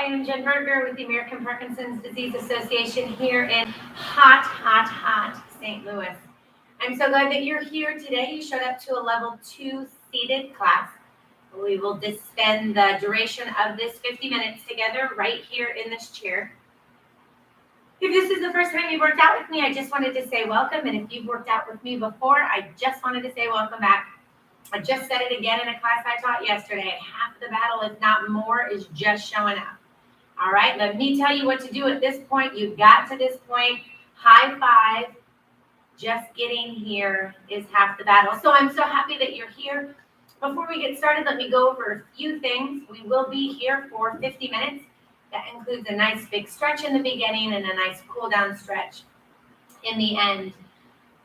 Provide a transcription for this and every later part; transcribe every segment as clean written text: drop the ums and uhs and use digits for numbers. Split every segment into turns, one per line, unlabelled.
I am Jen Berger with the American Parkinson's Disease Association here in hot St. Louis. I'm so glad that you're here today. You showed up to a level 2 seated class. We will just spend the duration of this 50 minutes together right here in this chair. If this is the first time you've worked out with me, I just wanted to say welcome. And if you've worked out with me before, I just wanted to say welcome back. I just said it again in a class I taught yesterday. Half the battle, if not more, is just showing up. All right, let me tell you what to do at this point. You got to this point. High five. Just getting here is half the battle. So I'm so happy that you're here. Before we get started, let me go over a few things. We will be here for 50 minutes. That includes a nice big stretch in the beginning and a nice cool down stretch in the end.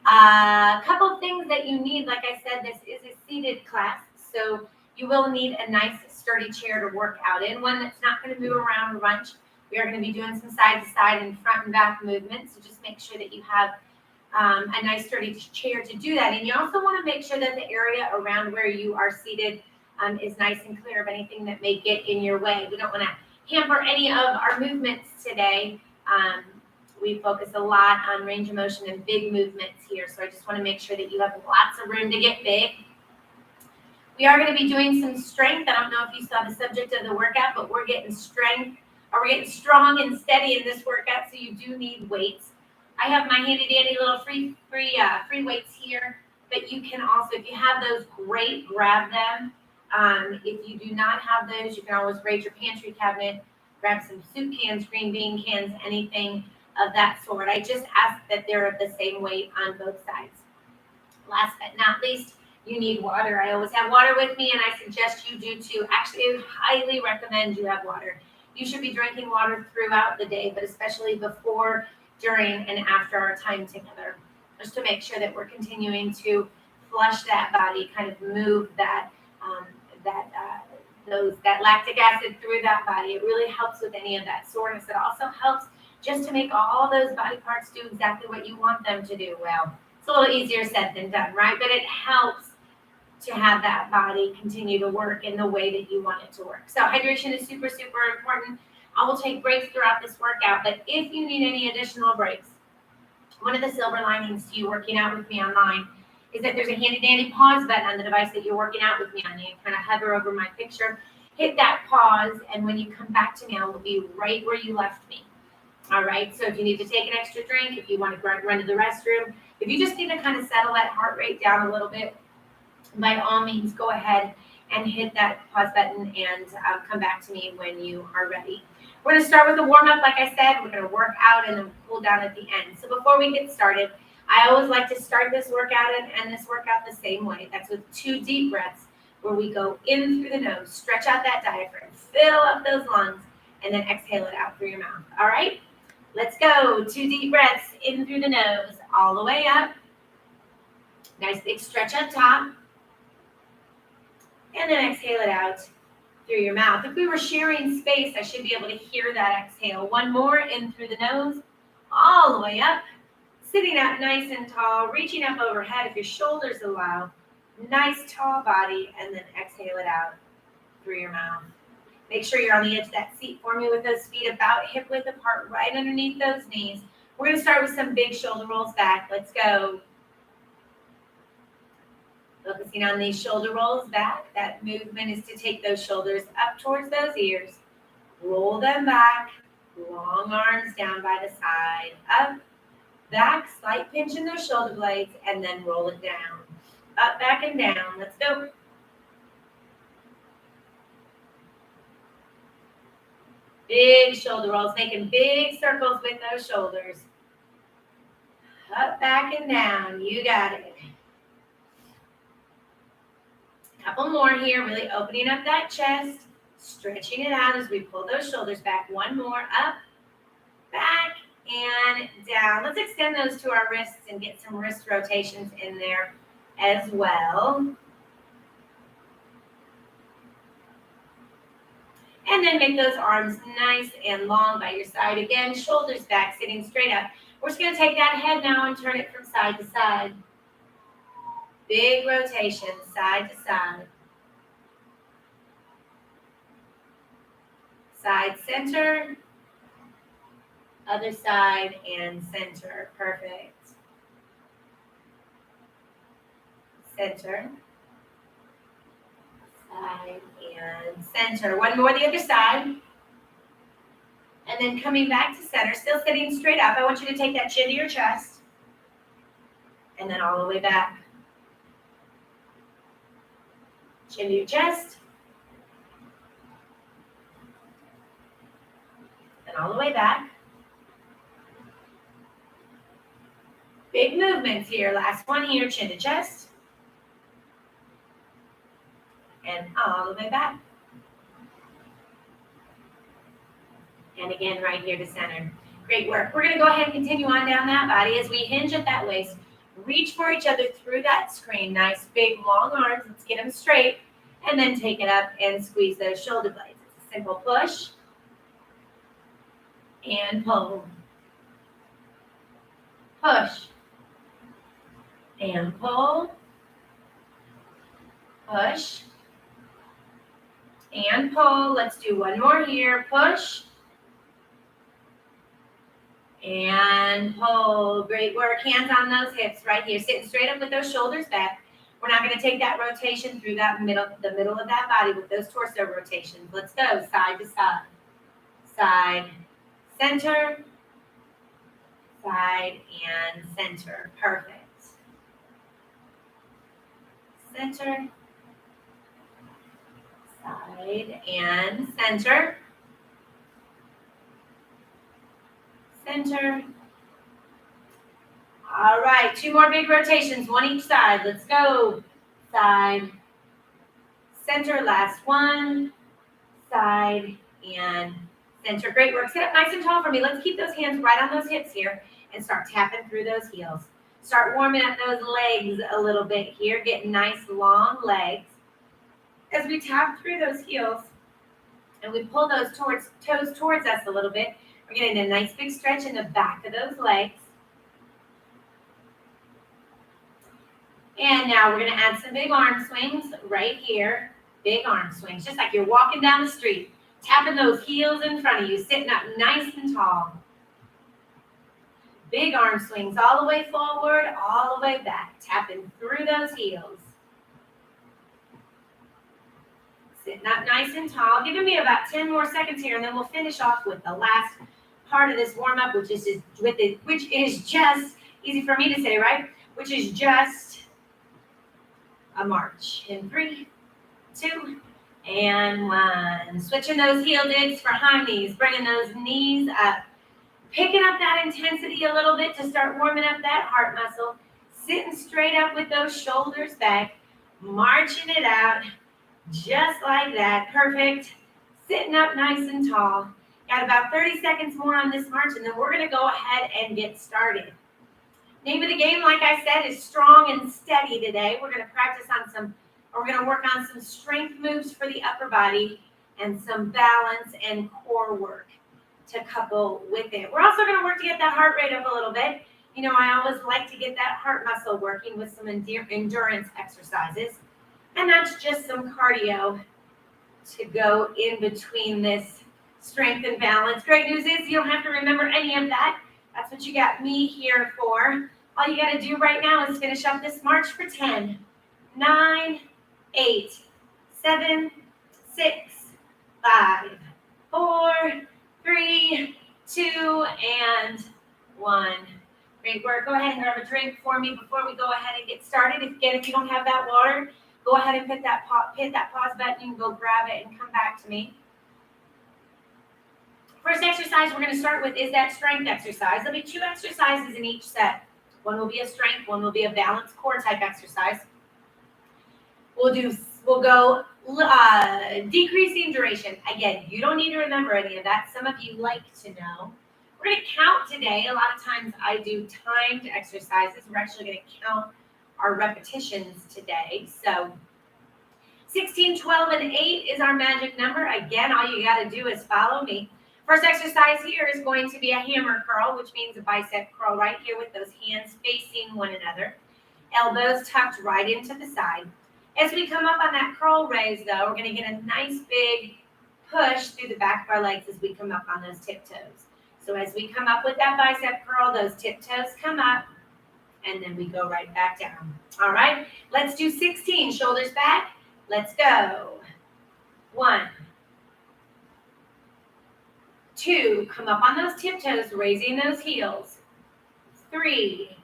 A couple of things that you need. Like I said, this is a seated class, so you will need a nice sturdy chair to work out in, one that's not going to move around or bunch. We are going to be doing some side to side and front and back movements, so just make sure that you have a nice sturdy chair to do that. And you also want to make sure that the area around where you are seated is nice and clear of anything that may get in your way. We don't want to hamper any of our movements today. We focus a lot on range of motion and big movements here. So I just want to make sure that you have lots of room to get big. We are going to be doing some strength. I don't know if you saw the subject of the workout, but we're getting strength, or we're getting strong and steady in this workout. So you do need weights. I have my handy dandy little free weights here, but you can also, if you have those, great, grab them. If you do not have those, you can always raid your pantry cabinet, grab some soup cans, green bean cans, anything of that sort. I just ask that they're of the same weight on both sides. Last but not least, you need water. I always have water with me, and I suggest you do too. Actually, I highly recommend you have water. You should be drinking water throughout the day, but especially before, during, and after our time together, just to make sure that we're continuing to flush that body, kind of move that lactic acid through that body. It really helps with any of that soreness. It also helps just to make all those body parts do exactly what you want them to do. Well, it's a little easier said than done, right? But it helps to have that body continue to work in the way that you want it to work. So hydration is super, super important. I will take breaks throughout this workout, but if you need any additional breaks, one of the silver linings to you working out with me online is that there's a handy dandy pause button on the device that you're working out with me on. You kind of hover over my picture, hit that pause, and when you come back to me, I will be right where you left me. All right, so if you need to take an extra drink, if you want to run to the restroom, if you just need to kind of settle that heart rate down a little bit, by all means, go ahead and hit that pause button and come back to me when you are ready. We're going to start with a warm-up, like I said. We're going to work out and then cool down at the end. So before we get started, I always like to start this workout and end this workout the same way. That's with 2 deep breaths where we go in through the nose, stretch out that diaphragm, fill up those lungs, and then exhale it out through your mouth. All right? Let's go. 2 deep breaths in through the nose, all the way up. Nice big stretch up top. And then exhale it out through your mouth. If we were sharing space, I should be able to hear that exhale. 1 more in through the nose, all the way up. Sitting up nice and tall, reaching up overhead if your shoulders allow. Nice tall body, and then exhale it out through your mouth. Make sure you're on the edge of that seat for me with those feet about hip width apart, right underneath those knees. We're going to start with some big shoulder rolls back. Let's go. Focusing on these shoulder rolls back. That movement is to take those shoulders up towards those ears. Roll them back. Long arms down by the side. Up, back, slight pinch in those shoulder blades, and then roll it down. Up, back, and down. Let's go. Big shoulder rolls, making big circles with those shoulders. Up, back, and down. You got it. Couple more here, really opening up that chest, stretching it out as we pull those shoulders back. 1 more, up, back, and down. Let's extend those to our wrists and get some wrist rotations in there as well. And then make those arms nice and long by your side. Again, shoulders back, sitting straight up. We're just going to take that head now and turn it from side to side. Big rotation, side to side. side, center, other side, and center. Perfect. Center, side, and center. One more the other side. And then coming back to center, still sitting straight up. I want you to take that chin to your chest. And then all the way back. Chin to your chest. And all the way back. Big movements here. Last one here, chin to chest. And all the way back. And again, right here to center. Great work. We're going to go ahead and continue on down that body as we hinge at that waist. Reach for each other through that screen. Nice, big, long arms. Let's get them straight. And then take it up and squeeze those shoulder blades. It's a simple push. And pull. Push. And pull. Push. And pull. Let's do one more here. Push. And pull. Great work. Hands on those hips right here. Sitting straight up with those shoulders back. We're not going to take that rotation through the middle of that body with those torso rotations. Let's go side to side. Side, center, side, and center. Perfect. Center, side, and center. Center. All right, two more big rotations, one each side. Let's go. Side, center, last one. Side, and center. Great work. Sit up nice and tall for me. Let's keep those hands right on those hips here and start tapping through those heels. Start warming up those legs a little bit here. Getting nice long legs. As we tap through those heels and we pull those toes towards us a little bit, we're getting a nice big stretch in the back of those legs. And now we're going to add some big arm swings right here. Big arm swings, just like you're walking down the street. Tapping those heels in front of you, sitting up nice and tall. Big arm swings all the way forward, all the way back. Tapping through those heels. Sitting up nice and tall. Giving me about 10 more seconds here, and then we'll finish off with the last part of this warm-up, which is just, easy for me to say, right? Which is just a march. In 3, 2, and 1. Switching those heel digs for high knees. Bringing those knees up. Picking up that intensity a little bit to start warming up that heart muscle. Sitting straight up with those shoulders back. Marching it out. Just like that. Perfect. Sitting up nice and tall. Got about 30 seconds more on this march, and then we're going to go ahead and get started. Name of the game, like I said, is strong and steady today. We're going to practice on we're going to work on some strength moves for the upper body and some balance and core work to couple with it. We're also going to work to get that heart rate up a little bit. You know, I always like to get that heart muscle working with some endurance exercises. And that's just some cardio to go in between this strength and balance. Great news is you don't have to remember any of that. That's what you got me here for. All you got to do right now is finish up this march for 10, 9, 8, 7, 6, 5, 4, 3, 2, and 1. Great work. Go ahead and grab a drink for me before we go ahead and get started. If you don't have that water, go ahead and hit that pause button. You can go grab it and come back to me. First exercise we're going to start with is that strength exercise. There'll be 2 exercises in each set. One will be a strength, one will be a balanced core type exercise. We'll go decreasing duration. Again, you don't need to remember any of that. Some of you like to know. We're going to count today. A lot of times I do timed exercises. We're actually going to count our repetitions today. So 16, 12, and 8 is our magic number. Again, all you got to do is follow me. First exercise here is going to be a hammer curl, which means a bicep curl right here with those hands facing one another. Elbows tucked right into the side. As we come up on that curl raise, though, we're going to get a nice big push through the back of our legs as we come up on those tiptoes. So as we come up with that bicep curl, those tiptoes come up, and then we go right back down. All right, let's do 16, shoulders back. Let's go. 1, 2, come up on those tiptoes, raising those heels. 3,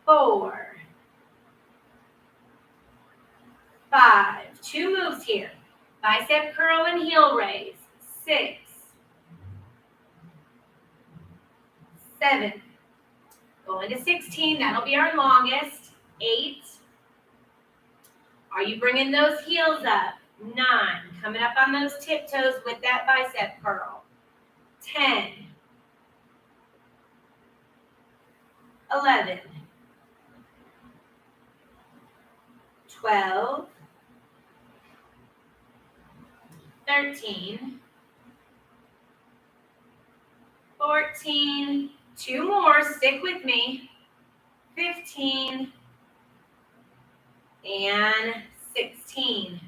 4, 5, 2 moves here. Bicep curl and heel raise. 6, 7, going to 16, that'll be our longest. 8, are you bringing those heels up? 9, coming up on those tiptoes with that bicep curl. 10, 11, 12, 13, 14, 2 more, stick with me, 15, and 16.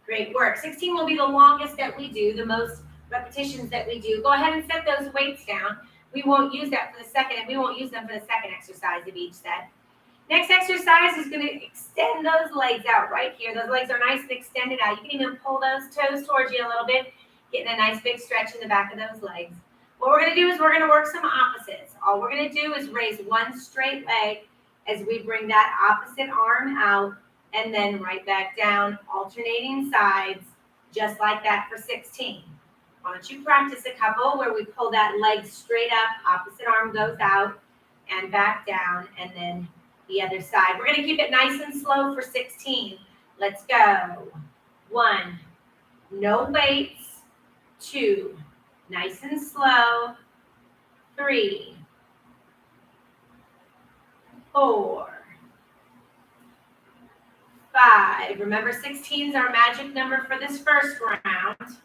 Great work. 16 will be the longest that we do, the most repetitions that we do. Go ahead and set those weights down. We won't use that for the second, and we won't use them for the second exercise of each set. Next exercise is going to extend those legs out right here. Those legs are nice and extended out. You can even pull those toes towards you a little bit, getting a nice big stretch in the back of those legs. What we're going to do is we're going to work some opposites. All we're going to do is raise one straight leg as we bring that opposite arm out and then right back down, alternating sides, just like that for 16. Why don't you practice a couple where we pull that leg straight up, opposite arm goes out and back down, and then the other side. We're going to keep it nice and slow for 16. Let's go. 1, no weights. 2, nice and slow. 3, 4, 5. Remember, 16 is our magic number for this first round.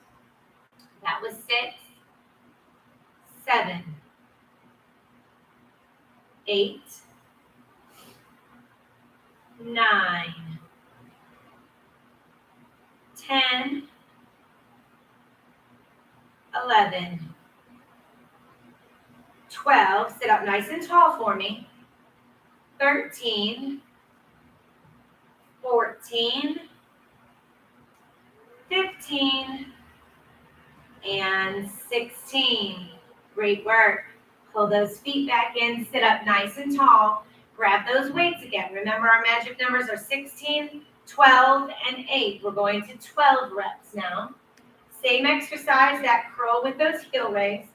That was 6, 7, 8, 9, 10, 11, 12. Sit up nice and tall for me. 13, 14, 15, and 16. Great work. Pull those feet back in, sit up nice and tall. Grab those weights again. Remember, our magic numbers are 16, 12, and 8. We're going to 12 reps now. Same exercise, that curl with those heel raise.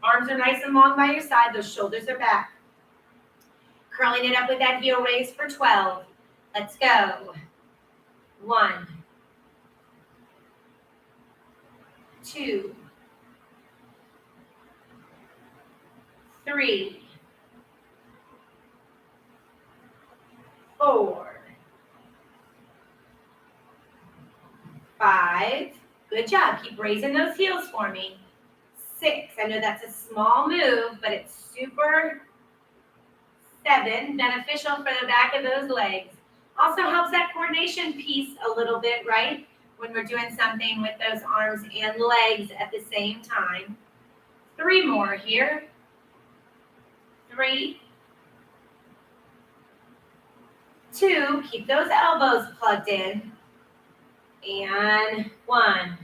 Arms are nice and long by your side. Those shoulders are back. Curling it up with that heel raise for 12. Let's go. 1, 2, 3, 4, 5. Good job. Keep raising those heels for me. 6. I know that's a small move, but it's super. 7. Beneficial for the back of those legs. Also helps that coordination piece a little bit, right? When we're doing something with those arms and legs at the same time. 3 more here. 3, 2. Keep those elbows plugged in. And 1.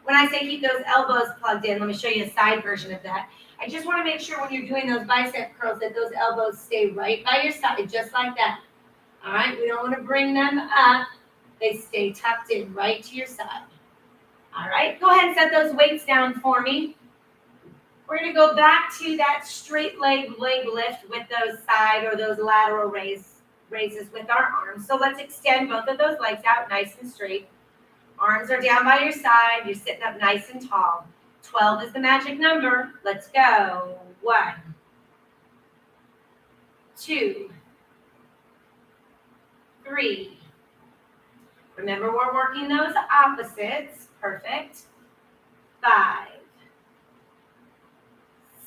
When I say keep those elbows plugged in, let me show you a side version of that. I just want to make sure when you're doing those bicep curls that those elbows stay right by your side, just like that. All right, we don't want to bring them up. They stay tucked in right to your side. All right, go ahead and set those weights down for me. We're going to go back to that straight leg lift with those side or those lateral raises with our arms. So let's extend both of those legs out nice and straight. Arms are down by your side. You're sitting up nice and tall. 12 is the magic number. Let's go. 1, 2, 3. Remember, we're working those opposites. Perfect. 5,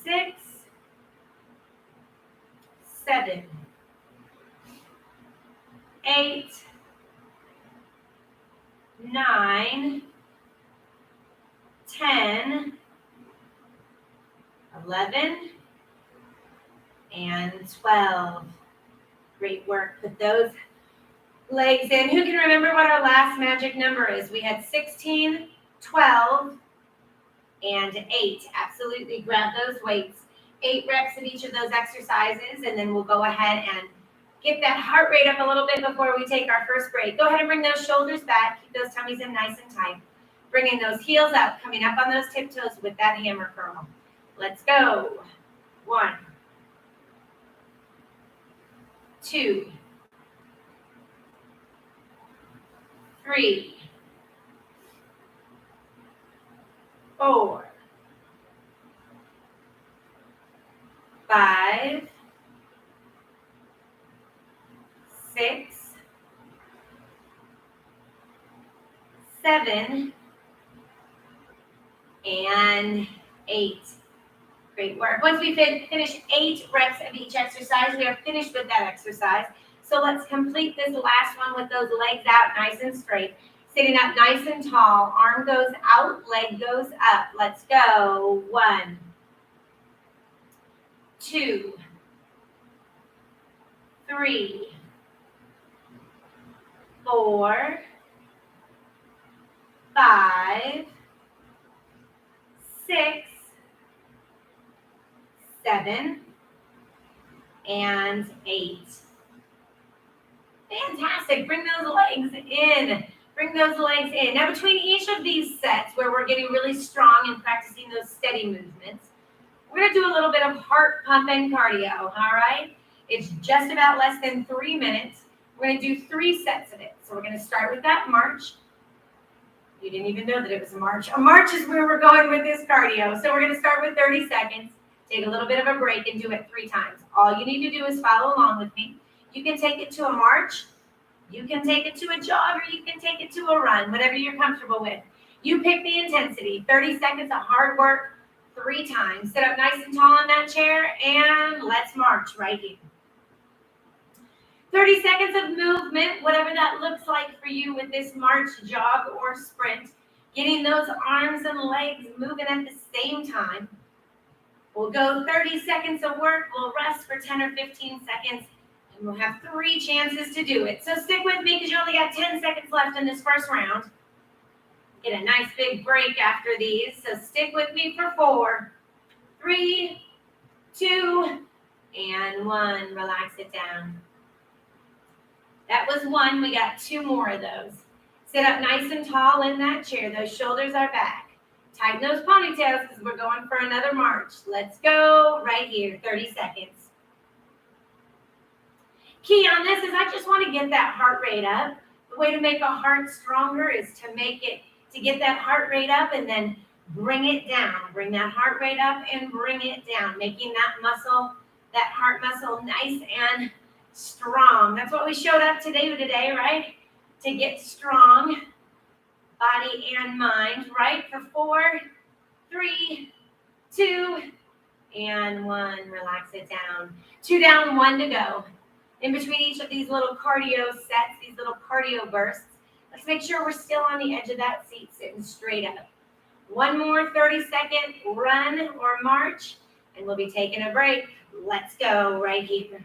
6, 7, 8, 9, 10, 11, and 12. Great work. Put those legs in. Who can remember what our last magic number is? We had 16, 12, and 8. Absolutely. Grab those weights. 8 reps of each of those exercises, and then we'll go ahead and get that heart rate up a little bit before we take our first break. Go ahead and bring those shoulders back. Keep those tummies in nice and tight. Bringing those heels up, coming up on those tiptoes with that hammer curl. Let's go. 1, 2, 3, 4, 5, 6, 7, and 8. Great work. Once we finish 8 reps of each exercise, we are finished with that exercise. So let's complete this last one with those legs out nice and straight. Sitting up nice and tall. Arm goes out, leg goes up. Let's go. 1, 2, 3, 4, 5, 6, 7, and 8. Fantastic. Bring those legs in. Bring those legs in. Now, between each of these sets where we're getting really strong and practicing those steady movements, we're going to do a little bit of heart pumping cardio, all right? It's just about less than 3 minutes. We're going to do 3 sets of it. So we're going to start with that march. You didn't even know that it was a march. A march is where we're going with this cardio. So we're going to start with 30 seconds. Take a little bit of a break and do it 3 times. All you need to do is follow along with me. You can take it to a march, you can take it to a jog, or you can take it to a run, whatever you're comfortable with. You pick the intensity. 30 seconds of hard work, 3 times. Sit up nice and tall in that chair, and let's march right here. 30 seconds of movement, whatever that looks like for you with this march, jog, or sprint. Getting those arms and legs moving at the same time. We'll go 30 seconds of work. We'll rest for 10 or 15 seconds. And we'll have 3 chances to do it. So stick with me because you only got 10 seconds left in this first round. Get a nice big break after these. So stick with me for 4, 3, 2, and 1. Relax it down. That was 1. We got 2 more of those. Sit up nice and tall in that chair. Those shoulders are back. Tighten those ponytails because we're going for another march. Let's go right here, 30 seconds. Key on this is I just want to get that heart rate up. The way to make a heart stronger is to get that heart rate up and then bring it down. Bring that heart rate up and bring it down, making that muscle, that heart muscle nice and strong. That's what we showed up to do today, right? To get strong, body and mind, right? For 4, 3, 2, and 1. Relax it down. 2 down, 1 to go. In between each of these little cardio sets, these little cardio bursts, let's make sure we're still on the edge of that seat, sitting straight up. 1 more 30-second run or march, and we'll be taking a break. Let's go right here.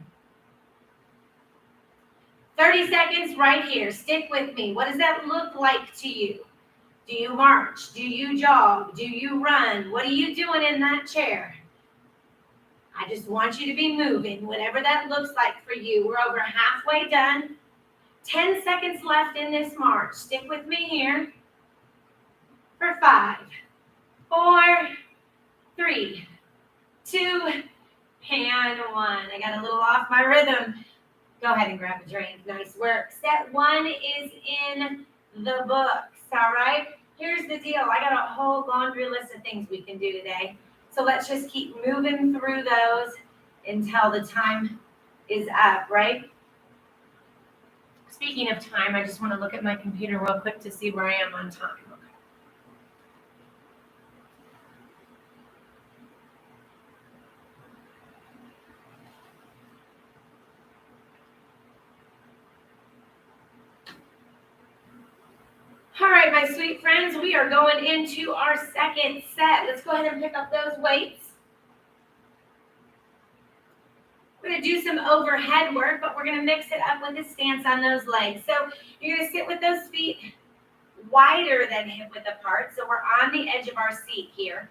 30 seconds right here. Stick with me. What does that look like to you? Do you march? Do you jog? Do you run? What are you doing in that chair? I just want you to be moving, whatever that looks like for you. We're over halfway done. 10 seconds left in this march. Stick with me here. For 5, 4, 3, 2, and 1. I got a little off my rhythm. Go ahead and grab a drink. Nice work. Set 1 is in the books, all right? Here's the deal. I got a whole laundry list of things we can do today. So let's just keep moving through those until the time is up, right? Speaking of time, I just want to look at my computer real quick to see where I am on time. All right, my sweet friends, we are going into our second set. Let's go ahead and pick up those weights. We're going to do some overhead work, but we're going to mix it up with a stance on those legs. So you're going to sit with those feet wider than hip width apart. So we're on the edge of our seat here.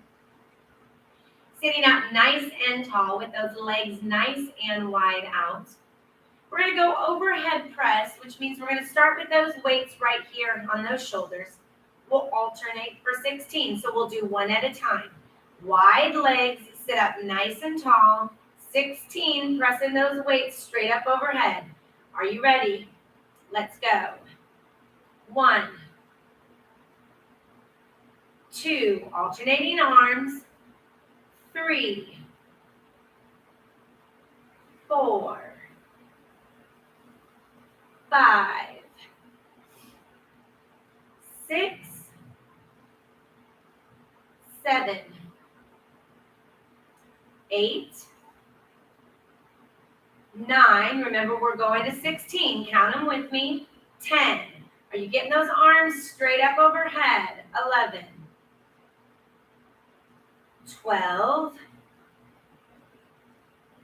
Sitting up nice and tall with those legs nice and wide out. We're going to go overhead press, which means we're going to start with those weights right here on those shoulders. We'll alternate for 16, so we'll do one at a time. Wide legs, sit up nice and tall. 16, pressing those weights straight up overhead. Are you ready? Let's go. 1, 2, alternating arms. 3, 4, 5, 6, 7, 8, 9. Remember, we're going to 16. Count them with me. 10. Are you getting those arms straight up overhead? 11, 12,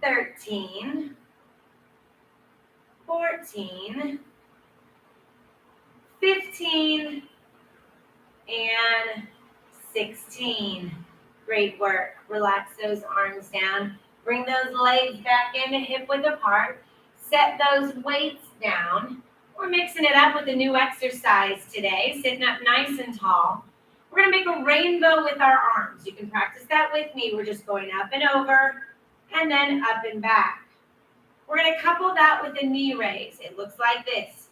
13, 14, 15, and 16. Great work. Relax those arms down. Bring those legs back in hip width apart. Set those weights down. We're mixing it up with a new exercise today, sitting up nice and tall. We're going to make a rainbow with our arms. You can practice that with me. We're just going up and over and then up and back. We're going to couple that with a knee raise. It looks like this.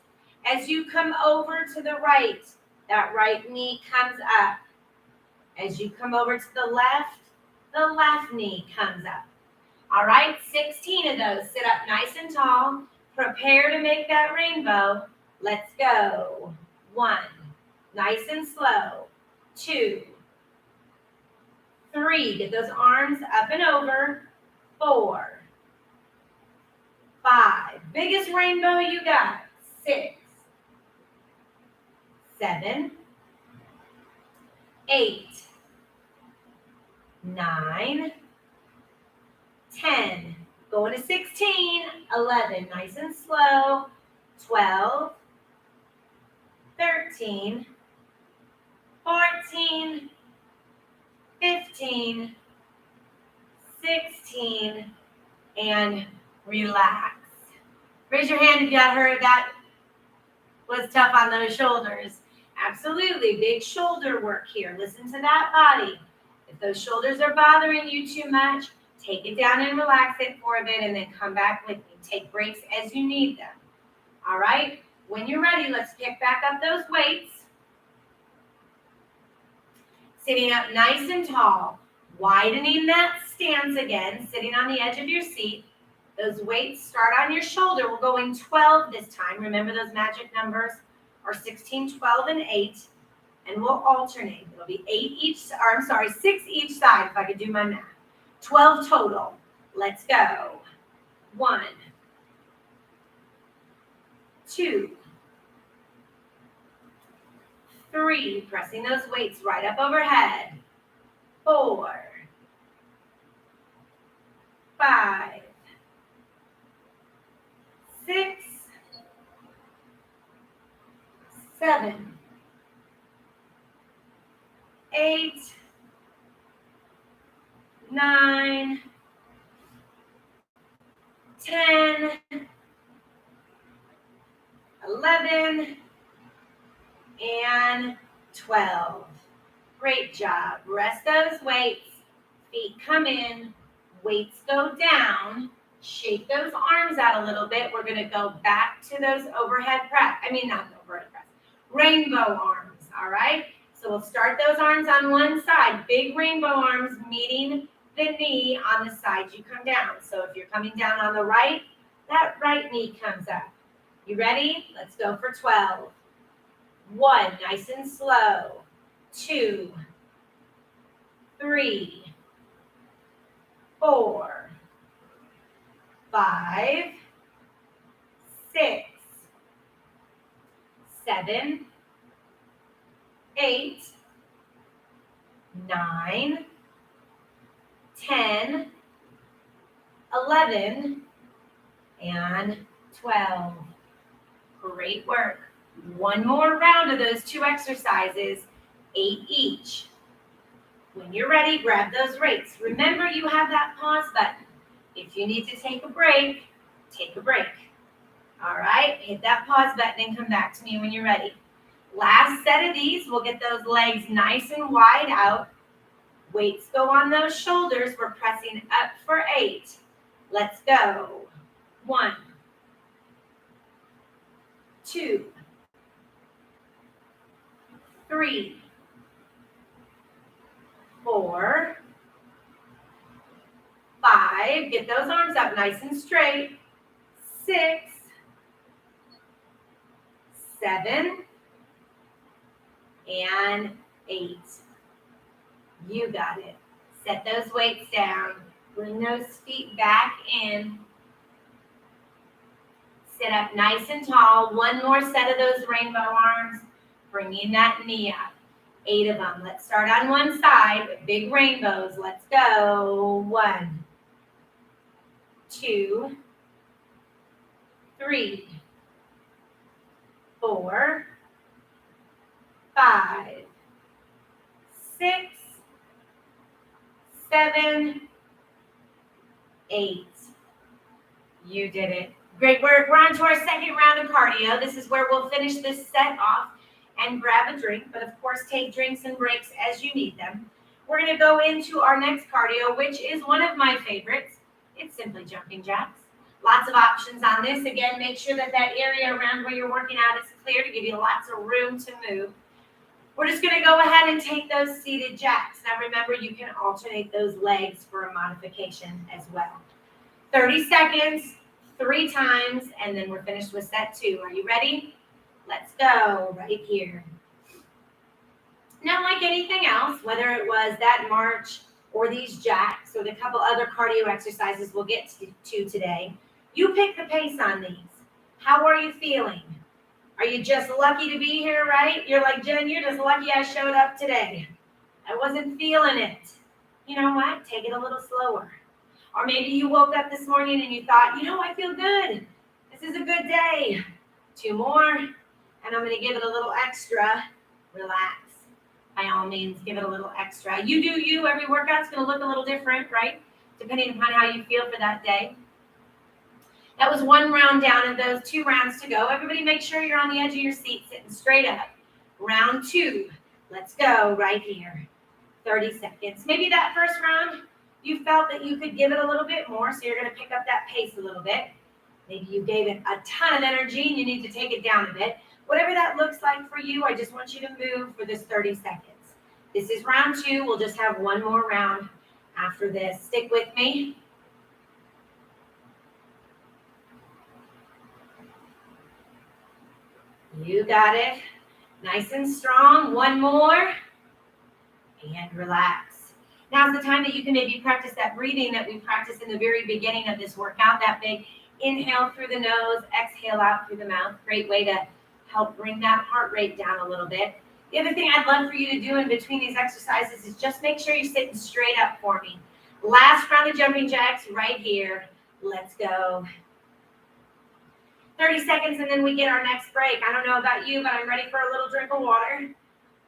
As you come over to the right, that right knee comes up. As you come over to the left knee comes up. All right, 16 of those. Sit up nice and tall. Prepare to make that rainbow. Let's go. 1, nice and slow. 2, 3, get those arms up and over. 4, 5, biggest rainbow you got. 6, 7, 8, 9, 10, going to 16, 11, nice and slow, 12, 13, 14, 15, 16, and relax. Raise your hand if you heard that was tough on those shoulders. Absolutely, big shoulder work here. Listen to that body. If those shoulders are bothering you too much, take it down and relax it for a bit and then come back with me. Take breaks as you need them. All right? When you're ready, let's pick back up those weights. Sitting up nice and tall. Widening that stance again, sitting on the edge of your seat. Those weights start on your shoulder. We're going 12 this time. Remember those magic numbers are 16, 12, and 8. And we'll alternate. It'll be 6 each side if I could do my math. 12 total. Let's go. 1, 2, 3, pressing those weights right up overhead. 4, 5, 6, 7, 8, 9, 10, 11, and 12. Great job. Rest those weights. Feet come in. Weights go down. Shake those arms out a little bit. We're going to go back to those overhead press. Not overhead press. Rainbow arms, all right? So we'll start those arms on one side. Big rainbow arms meeting the knee on the side you come down. So if you're coming down on the right, that right knee comes up. You ready? Let's go for 12. 1, nice and slow. 2, 3, 4, 5, 6, 7, 8, 9, 10, 11, and 12. Great work. One more round of those 2 exercises, 8 each. When you're ready, grab those weights. Remember, you have that pause button. If you need to take a break, take a break. All right, hit that pause button and come back to me when you're ready. Last set of these, we'll get those legs nice and wide out. Weights go on those shoulders. We're pressing up for 8. Let's go. 1, 2, 3, 4, 5. Get those arms up nice and straight. 6, 7, and 8. You got it. Set those weights down. Bring those feet back in. Sit up nice and tall. One more set of those rainbow arms. Bringing that knee up. 8 of them. Let's start on one side with big rainbows. Let's go. 1, 2, 3, 4, 5, 6, 7, 8. You did it. Great work. We're on to our second round of cardio. This is where we'll finish this set off and grab a drink, but of course take drinks and breaks as you need them. We're going to go into our next cardio, which is one of my favorites. It's simply jumping jacks. Lots of options on this. Again, make sure that that area around where you're working out is clear to give you lots of room to move. We're just going to go ahead and take those seated jacks. Now remember, you can alternate those legs for a modification as well. 30 seconds, 3 times, and then we're finished with set 2. Are you ready? Let's go right here. Now, like anything else, whether it was that march or these jacks or the couple other cardio exercises we'll get to today, you pick the pace on these. How are you feeling? Are you just lucky to be here, right? You're like, Jen, you're just lucky I showed up today. I wasn't feeling it. You know what? Take it a little slower. Or maybe you woke up this morning and you thought, I feel good. This is a good day. 2 more, and I'm going to give it a little extra. Relax. By all means, give it a little extra. You do you. Every workout's going to look a little different, right? Depending upon how you feel for that day. That was 1 round down and those 2 rounds to go. Everybody make sure you're on the edge of your seat, sitting straight up. Round 2. Let's go right here. 30 seconds. Maybe that first round, you felt that you could give it a little bit more, so you're going to pick up that pace a little bit. Maybe you gave it a ton of energy and you need to take it down a bit. Whatever that looks like for you, I just want you to move for this 30 seconds. This is round 2. We'll just have 1 more round after this. Stick with me. You got it. Nice and strong. 1 more. And relax. Now's the time that you can maybe practice that breathing that we practiced in the very beginning of this workout. That big inhale through the nose, exhale out through the mouth. Great way to help bring that heart rate down a little bit. The other thing I'd love for you to do in between these exercises is just make sure you're sitting straight up for me. Last round of jumping jacks right here. Let's go. 30 seconds and then we get our next break. I don't know about you, but I'm ready for a little drink of water.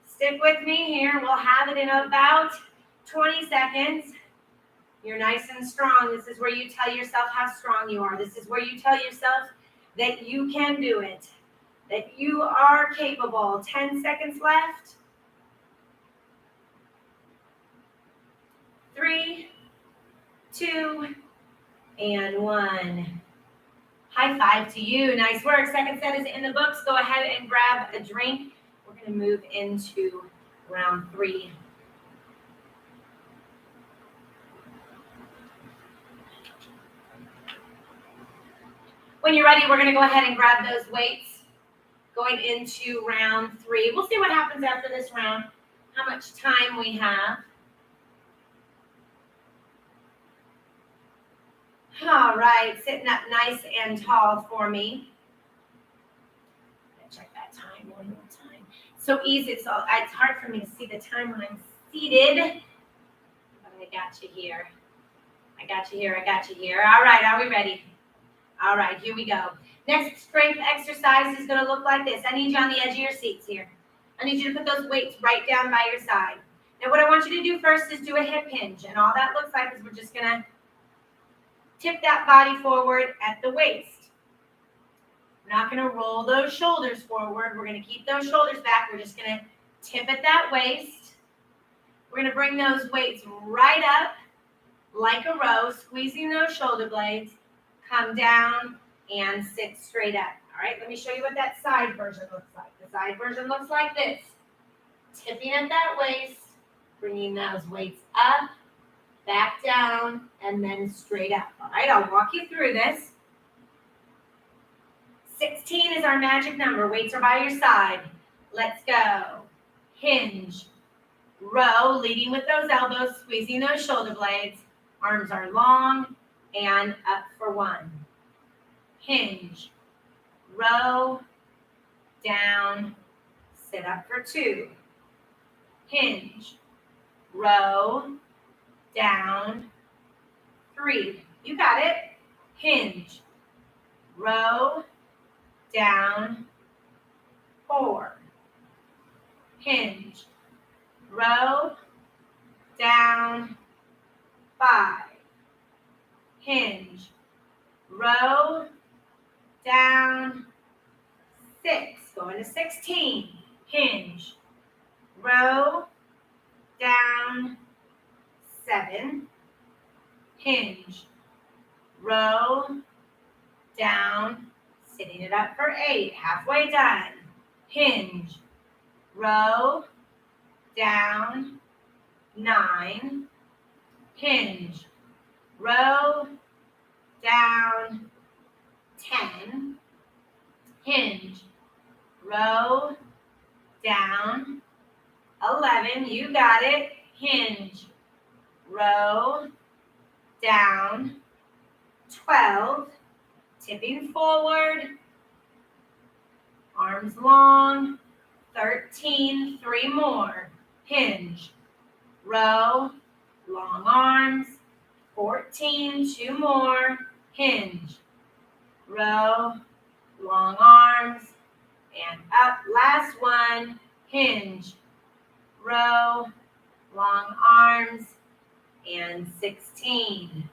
Stick with me here. We'll have it in about 20 seconds. You're nice and strong. This is where you tell yourself how strong you are. This is where you tell yourself that you can do it, that you are capable. 10 seconds left. 3, 2, and 1. High five to you. Nice work. Second set is in the books. Go ahead and grab a drink. We're going to move into round 3. When you're ready, we're going to go ahead and grab those weights going into round 3. We'll see what happens after this round, how much time we have. All right, sitting up nice and tall for me. Check that time one more time. So easy. It's hard for me to see the time when I'm seated. But I got you here. I got you here. I got you here. All right. Are we ready? All right. Here we go. Next strength exercise is going to look like this. I need you on the edge of your seats here. I need you to put those weights right down by your side. Now, what I want you to do first is do a hip hinge. And all that looks like is we're just going to tip that body forward at the waist. We're not going to roll those shoulders forward. We're going to keep those shoulders back. We're just going to tip at that waist. We're going to bring those weights right up like a row, squeezing those shoulder blades. Come down and sit straight up. All right, let me show you what that side version looks like. The side version looks like this. Tipping at that waist, bringing those weights up, back down, and then straight up. All right, I'll walk you through this. 16 is our magic number. Weights are by your side. Let's go. Hinge. Row, leading with those elbows, squeezing those shoulder blades. Arms are long and up for 1. Hinge. Row. Down. Sit up for 2. Hinge. Row. Down. 3. You got it. Hinge. Row. Down. 4. Hinge. Row. Down. 5. Hinge. Row. Down. 6. Going to 16. Hinge. Row. Down. 7. Hinge. Row. Down. Sitting it up for 8. Halfway done. Hinge. Row. Down. 9. Hinge. Row. Down. 10. Hinge. Row. Down. 11. You got it. Hinge. Row. Down. 12. Tipping forward. Arms long. 13. 3 more. Hinge. Row. Long arms. 14. 2 more. Hinge. Row. Long arms. And up. Last one. Hinge. Row. Long arms. And 16.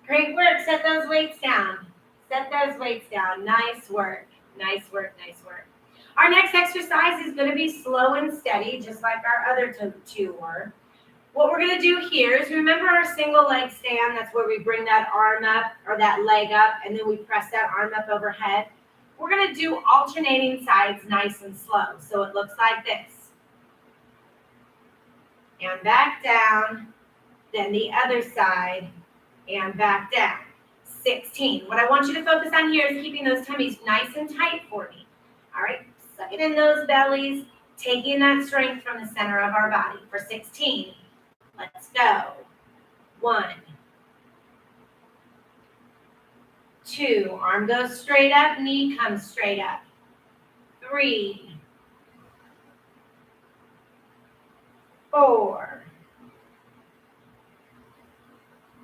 Great work. Set those weights down. Set those weights down. Nice work. Nice work. Nice work. Our next exercise is going to be slow and steady, just like our other two were. What we're going to do here is remember our single leg stand. That's where we bring that arm up or that leg up, and then we press that arm up overhead. We're going to do alternating sides nice and slow. So it looks like this. And back down. Then the other side. And back down. 16. What I want you to focus on here is keeping those tummies nice and tight for me. All right, suck it in those bellies, taking that strength from the center of our body. For 16, let's go. 1, 2, arm goes straight up, knee comes straight up. 3, 4,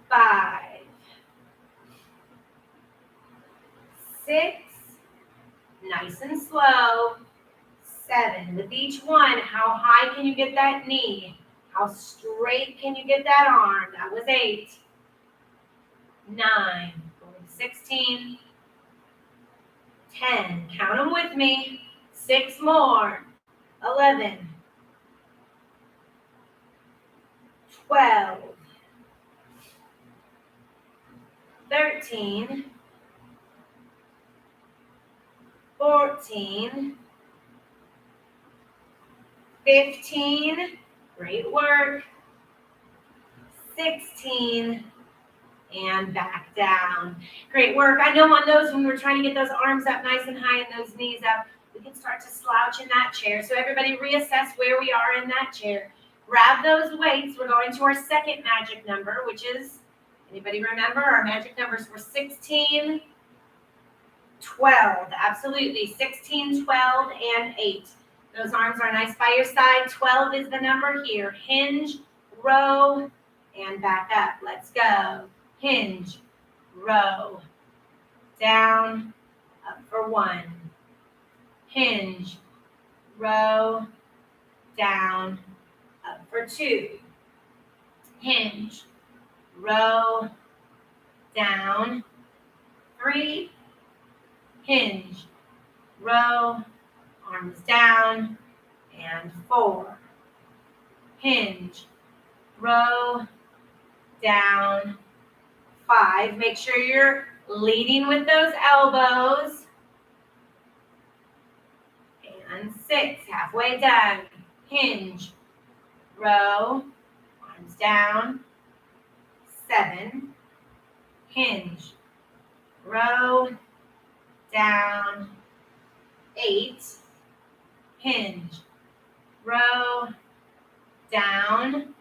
5, 6, nice and slow. 7, with each one, how high can you get that knee? How straight can you get that arm? That was 8. 9, going to 16. 10, count them with me. 6 more. 11. 12. 13. 14, 15, great work, 16, and back down. Great work. I know on those when we're trying to get those arms up nice and high and those knees up, we can start to slouch in that chair. So everybody reassess where we are in that chair. Grab those weights. We're going to our second magic number, which is, anybody remember? Our magic numbers were 16, 12, absolutely, 16, 12, and 8. Those arms are nice by your side. 12 is the number here. Hinge, row, and back up. Let's go. Hinge, row, down, up for 1. Hinge, row, down, up for 2. Hinge, row, down, 3. Hinge, row, arms down, and 4. Hinge, row, down, 5. Make sure you're leading with those elbows. And 6, halfway done. Hinge, row, arms down, 7. Hinge, row, down, 8. Hinge, row, down,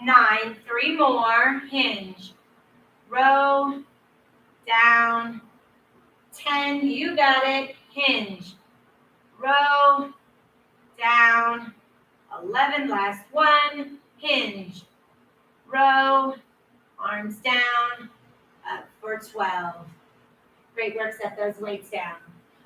9. 3 more. Hinge, row, down, 10. You got it. Hinge, row, down, 11. Last one. Hinge, row, arms down, up for 12. Great work. Set those weights down.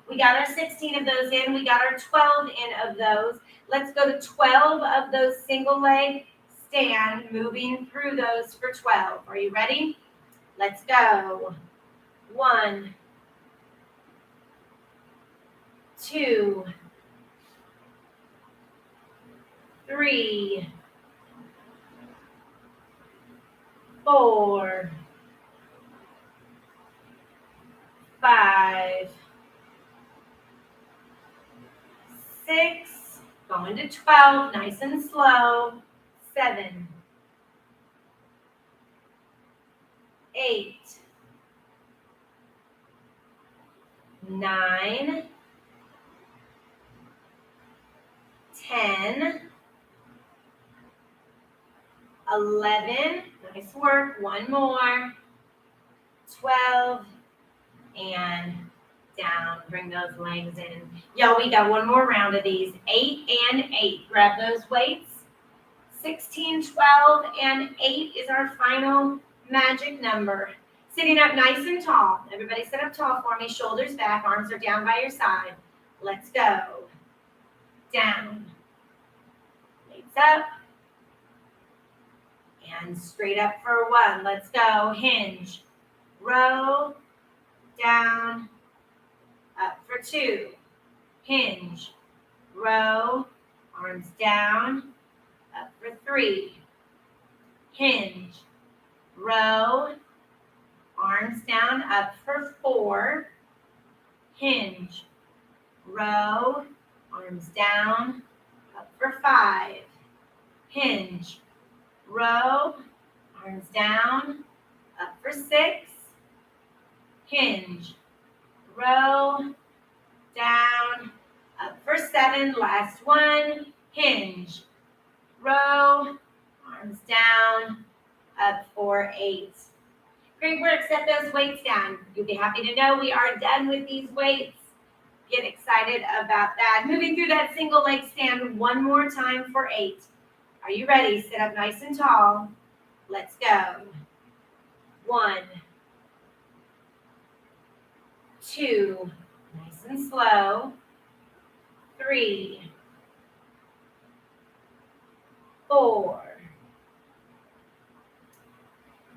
We got our 16 of those in. We got our 12 in of those. Let's go to 12 of those single leg stand, moving through those for 12. Are you ready? Let's go. 1, 2, 3, 4, 5, 6, going to 12, nice and slow, 7, 8, 9, 10, 11, nice work, one more, 12, and down, bring those legs in. Y'all, we got one more round of these, 8 and 8, grab those weights, 16, 12, and 8 is our final magic number. Sitting up nice and tall, everybody sit up tall for me, shoulders back, arms are down by your side, let's go, down, weights up, and straight up for 1. Let's go. Hinge, row, down, up for 2. Hinge, row, arms down, up for 3. Hinge, row, arms down, up for 4. Hinge, row, arms down, up for 5. Hinge, row, arms down, up for 6. Hinge, row, down, up for 7. Last one. Hinge, row, arms down, up for 8. Great work. Set those weights down. You'll be happy to know we are done with these weights. Get excited about that. Moving through that single leg stand one more time for 8. Are you ready? Sit up nice and tall. Let's go. 1, 2, nice and slow. 3, 4,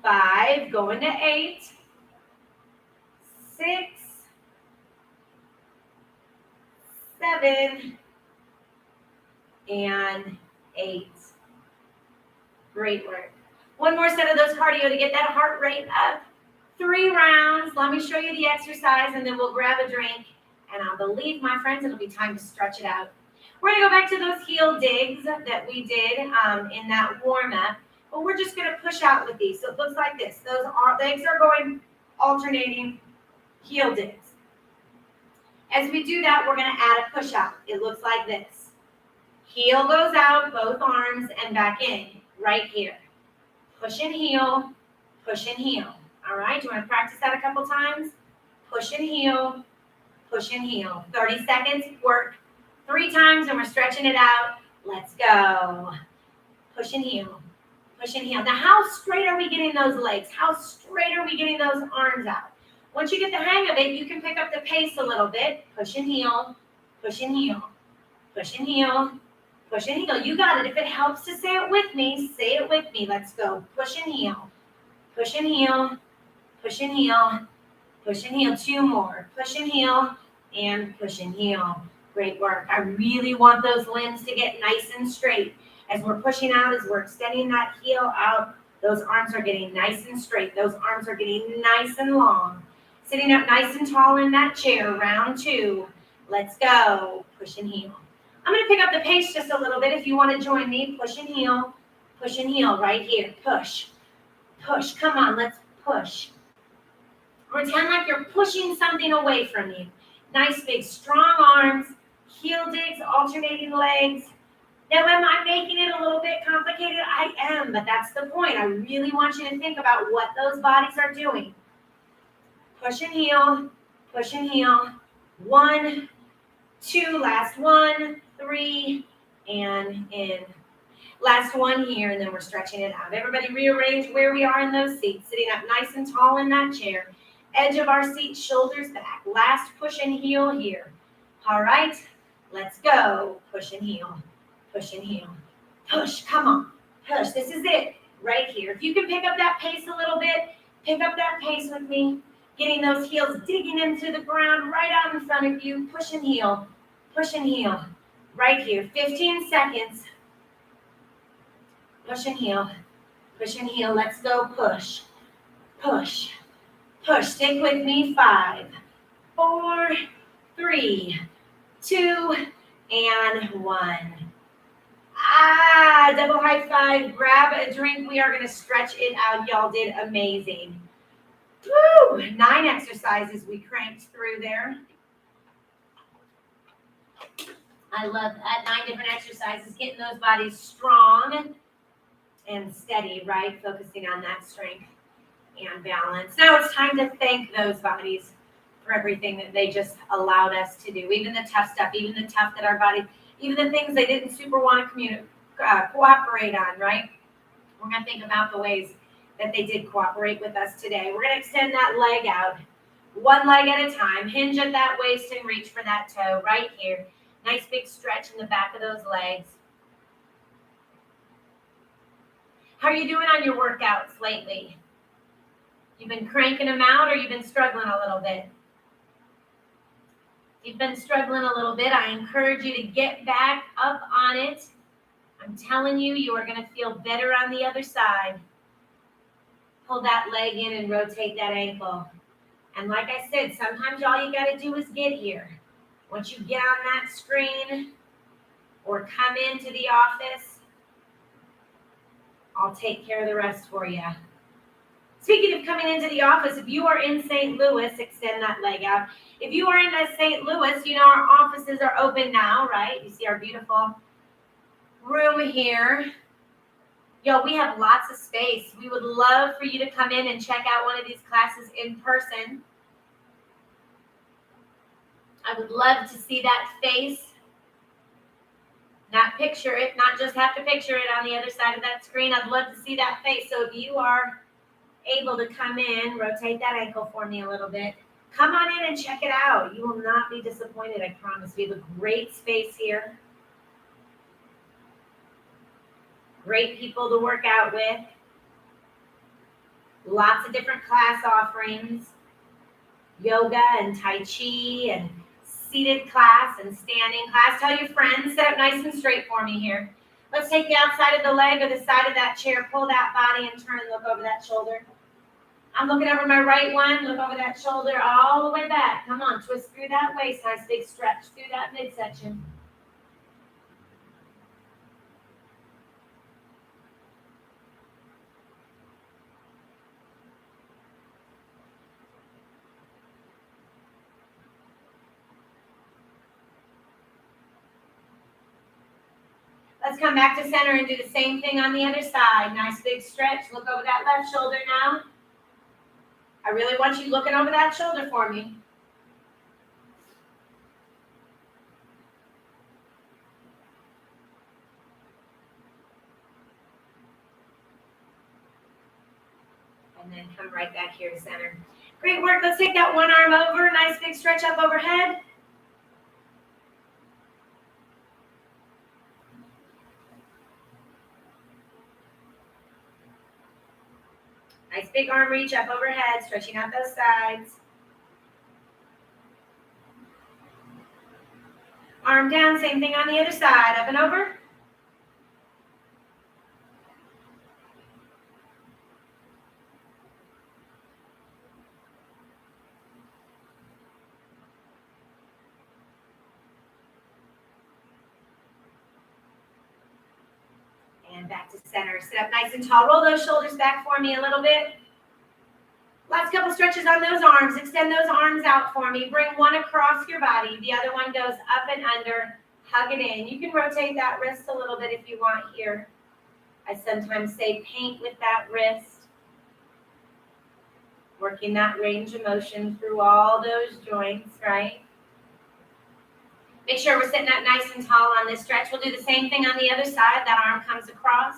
5, going to 8, 6, 7, and 8. Great work. One more set of those cardio to get that heart rate up. 3 rounds. Let me show you the exercise, and then we'll grab a drink. And I believe, my friends, it'll be time to stretch it out. We're going to go back to those heel digs that we did in that warm-up. But we're just going to push out with these. So it looks like this. Those legs are going alternating heel digs. As we do that, we're going to add a push out. It looks like this. Heel goes out, both arms, and back in, right here. Push and heel, push and heel. All right, do you want to practice that a couple times? Push and heel, push and heel. 30 seconds, work, 3 times, and we're stretching it out. Let's go. Push and heel. Push and heel. Now, how straight are we getting those legs? How straight are we getting those arms out? Once you get the hang of it, you can pick up the pace a little bit. Push and heel. Push and heel. Push and heel. Push and heel. You got it. If it helps to say it with me, say it with me. Let's go. Push and heel. Push and heel. Push and heel. Push and heel. 2 more. Push and heel. And push and heel. Great work. I really want those limbs to get nice and straight. As we're pushing out, as we're extending that heel out, those arms are getting nice and straight. Those arms are getting nice and long. Sitting up nice and tall in that chair, round 2. Let's go. Push and heel. I'm going to pick up the pace just a little bit. If you want to join me, push and heel right here. Push. Push. Come on, let's push. Pretend like you're pushing something away from you. Nice big strong arms, heel digs, alternating legs. Now, am I making it a little bit complicated? I am, but that's the point. I really want you to think about what those bodies are doing. Push and heel, 1, 2, last 1, 3, and in. Last 1 here, and then we're stretching it out. Everybody rearrange where we are in those seats, sitting up nice and tall in that chair. Edge of our seat, shoulders back. Last push and heel here. All right, let's go. Push and heel. Push and heel. Push, come on. Push, this is it right here. If you can pick up that pace a little bit, pick up that pace with me. Getting those heels digging into the ground right out in front of you. Push and heel. Push and heel. Right here. 15 seconds. Push and heel. Push and heel. Let's go. Push. Push. Push. Stick with me. 5, 4, 3, 2, and 1. Double high five. Grab a drink. We are going to stretch it out. Y'all did amazing. Woo! 9 exercises we cranked through there. I love that. 9 different exercises. Getting those bodies strong and steady, right? Focusing on that strength and balance. Now it's time to thank those bodies for everything that they just allowed us to do. Even the tough stuff, even the tough that our body, even the things they didn't super want to cooperate on, right? We're going to think about the ways that they did cooperate with us today. We're going to extend that leg out, 1 leg at a time. Hinge at that waist and reach for that toe right here. Nice big stretch in the back of those legs. How are you doing on your workouts lately? You've been cranking them out, or you've been struggling a little bit? If you've been struggling a little bit, I encourage you to get back up on it. I'm telling you, you are going to feel better on the other side. Pull that leg in and rotate that ankle. And like I said, sometimes all you got to do is get here. Once you get on that screen or come into the office, I'll take care of the rest for you. Speaking of coming into the office, if you are in St. Louis, extend that leg out. If you are in St. Louis, you know our offices are open now, right? You see our beautiful room here. Yo, we have lots of space. We would love for you to come in and check out one of these classes in person. I would love to see that face. Not picture it, not just have to picture it on the other side of that screen. I'd love to see that face. So if you are able to come in, rotate that ankle for me a little bit. Come on in and check it out. You will not be disappointed, I promise. We have a great space here. Great people to work out with. Lots of different class offerings. Yoga and Tai Chi and seated class and standing class. Tell your friends, sit up nice and straight for me here. Let's take the outside of the leg or the side of that chair. Pull that body and turn and look over that shoulder. I'm looking over my right one. Look over that shoulder all the way back. Come on, twist through that waist. Nice big stretch through that midsection. Let's come back to center and do the same thing on the other side. Nice big stretch. Look over that left shoulder now. I really want you looking over that shoulder for me. And then come right back here to center. Great work. Let's take that one arm over. Nice big stretch up overhead. Nice big arm reach up overhead, stretching out those sides. Arm down, same thing on the other side, up and over. And back to center. Sit up nice and tall. Roll those shoulders back for me a little bit. Last couple stretches on those arms. Extend those arms out for me. Bring one across your body. The other one goes up and under. Hug it in. You can rotate that wrist a little bit if you want here. I sometimes say paint with that wrist. Working that range of motion through all those joints, right? Make sure we're sitting up nice and tall on this stretch. We'll do the same thing on the other side. That arm comes across.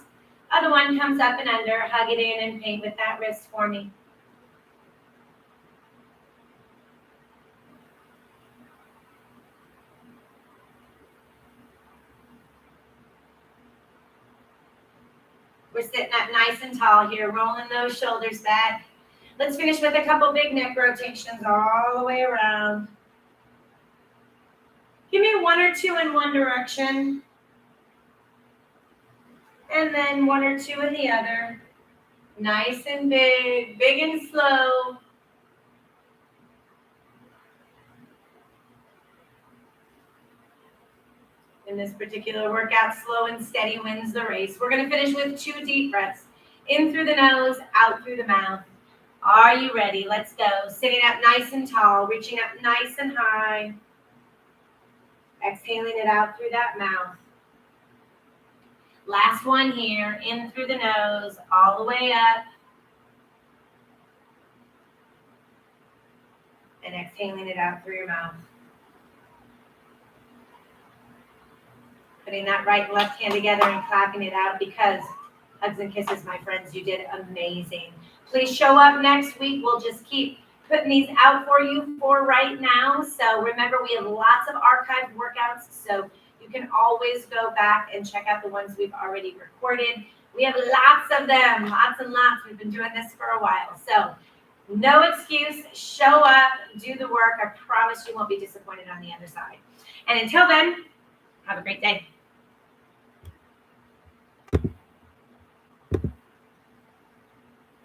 Other one comes up and under. Hug it in and paint with that wrist for me. We're sitting up nice and tall here, rolling those shoulders back. Let's finish with a couple big neck rotations all the way around. Give me one or two in one direction. And then one or two in the other. Nice and big, big and slow. In this particular workout, slow and steady wins the race. We're going to finish with 2 deep breaths. In through the nose, out through the mouth. Are you ready? Let's go. Sitting up nice and tall, reaching up nice and high. Exhaling it out through that mouth. Last one here. In through the nose, all the way up. And exhaling it out through your mouth. Putting that right and left hand together and clapping it out because hugs and kisses, my friends, you did amazing. Please show up next week. We'll just keep putting these out for you for right now. So remember, we have lots of archived workouts, so you can always go back and check out the ones we've already recorded. We have lots of them, lots and lots. We've been doing this for a while. So no excuse. Show up, do the work. I promise you won't be disappointed on the other side. And until then, have a great day.